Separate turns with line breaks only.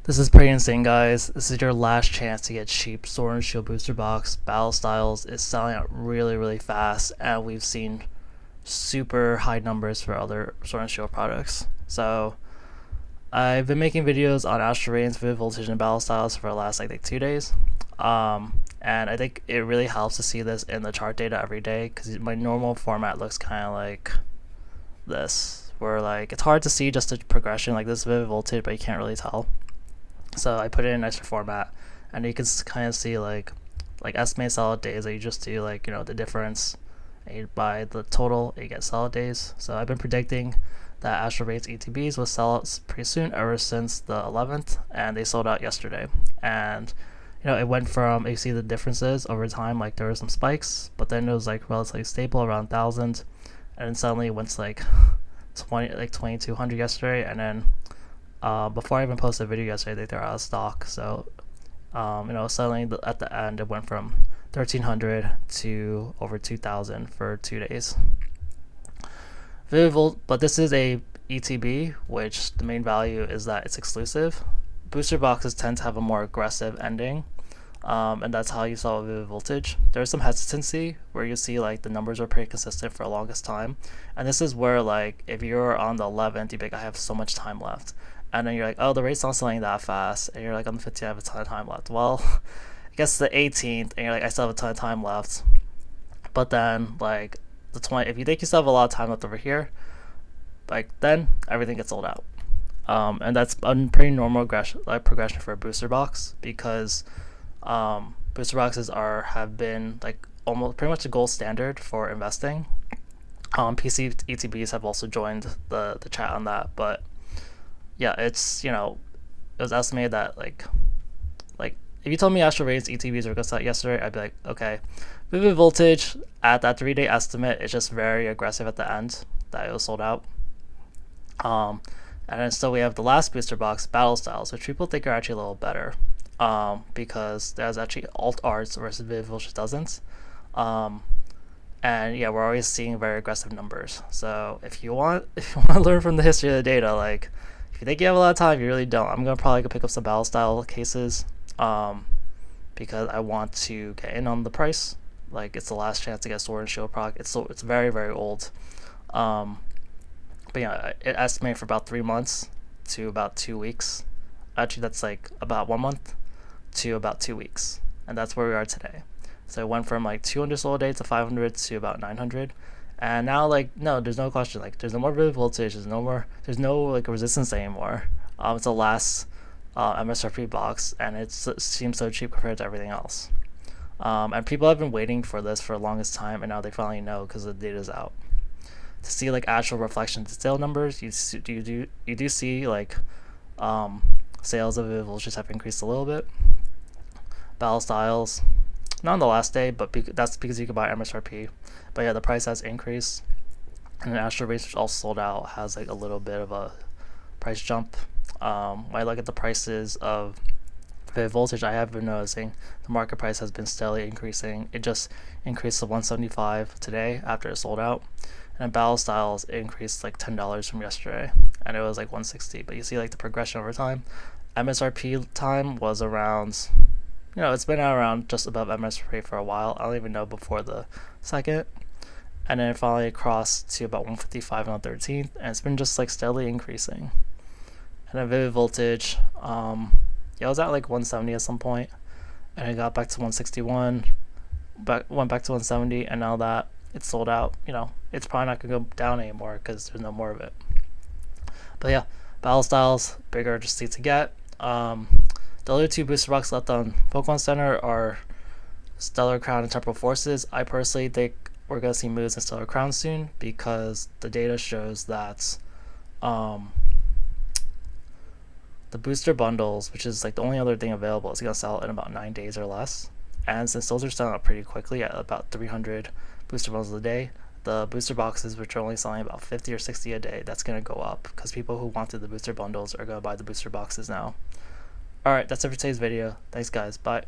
This is pretty insane, guys. This is your last chance to get cheap Sword and Shield booster box. Battle Styles is selling out really, really fast, and we've seen super high numbers for other Sword and Shield products. So I've been making videos on Astral, Radiance, Vivid Voltage, and Battle Styles for the last like 2 days. And I think it really helps to see this in the chart data every day, because my normal format looks kind of like this, where like it's hard to see just the progression. Like this is Vivid Voltage, but you can't really tell. So I put it in a nicer format, and you can kind of see like estimated solid days. That you just do like the difference by the total, you get solid days. So I've been predicting that Astral Radiance Etbs will sell out pretty soon, ever since the 11th, and they sold out yesterday. And it went from, you see the differences over time. Like there were some spikes, but then it was like relatively stable around 1,000, and then suddenly it went to like 2,200 yesterday, and then before I even posted a video yesterday, they were out of stock. So suddenly at the end it went from 1,300 to over 2,000 for 2 days. But this is a ETB, which the main value is that it's exclusive. Booster boxes tend to have a more aggressive ending, and that's how you saw Vivid Voltage. There's some hesitancy where you see like the numbers are pretty consistent for the longest time, and this is where like if you're on the 11th, you're like, I have so much time left, and then you're like, oh, the rate's not selling that fast, and you're like, on the 15th, I have a ton of time left. Well, I guess the 18th, and you're like, I still have a ton of time left, but then like the 20, if you think you still have a lot of time left over here, like then everything gets sold out. And that's a pretty normal progression for a booster box, because booster boxes have been like almost pretty much the gold standard for investing. PC ETBs have also joined the chat on that, but yeah, it's it was estimated that like if you told me Astral Radiance ETBs were gonna start yesterday, I'd be like, okay. Vivid Voltage at that 3-day estimate is just very aggressive at the end that it was sold out. And then still we have the last booster box, Battle Styles, which people think are actually a little better, because there's actually alt arts versus Vivid Voltage doesn't. And yeah, we're always seeing very aggressive numbers. So if you want to learn from the history of the data, like if you think you have a lot of time, you really don't. I'm gonna probably go pick up some Battle Style cases, because I want to get in on the price. Like it's the last chance to get Sword and Shield product. It's very, very old. But yeah, it estimated for about 3 months to about 2 weeks. Actually, that's like about 1 month to about 2 weeks, and that's where we are today. So it went from like 200 sold a day to 500 to about 900, and now like no, there's no question. Like there's no more Vivid Voltage. There's no like resistance anymore. It's the last MSRP box, and it seems so cheap compared to everything else. And people have been waiting for this for the longest time, and now they finally know because the data's out. To see like actual reflections to sale numbers, you do see like sales of Vivid Voltage have increased a little bit. Battle Styles, not on the last day, but that's because you can buy MSRP. But yeah, the price has increased, and Astral Radiance, which also sold out, has like a little bit of a price jump. When I look at the prices of Vivid Voltage, I have been noticing the market price has been steadily increasing. It just increased to 175 today after it sold out, and Battle Styles increased like $10 from yesterday, and it was like 160. But you see like the progression over time. MSRP time was around, it's been around just above MSRP for a while. I don't even know before the 2nd, and then it finally crossed to about 155 on the 13th, and it's been just like steadily increasing. And then Vivid Voltage, it was at like 170 at some point, and it got back to 161, went back to 170, and now that it's sold out, it's probably not gonna go down anymore because there's no more of it. But yeah, Battle Styles, bigger just to get. The other 2 booster boxes left on Pokemon Center are Stellar Crown and Temporal Forces. I personally think we're gonna see moves in Stellar Crown soon, because the data shows that the booster bundles, which is like the only other thing available, is gonna sell in about 9 days or less. And since those are selling out pretty quickly at about 300 booster bundles a day, the booster boxes, which are only selling about 50 or 60 a day, that's gonna go up, because people who wanted the booster bundles are gonna buy the booster boxes now. Alright, that's it for today's video. Thanks guys, bye.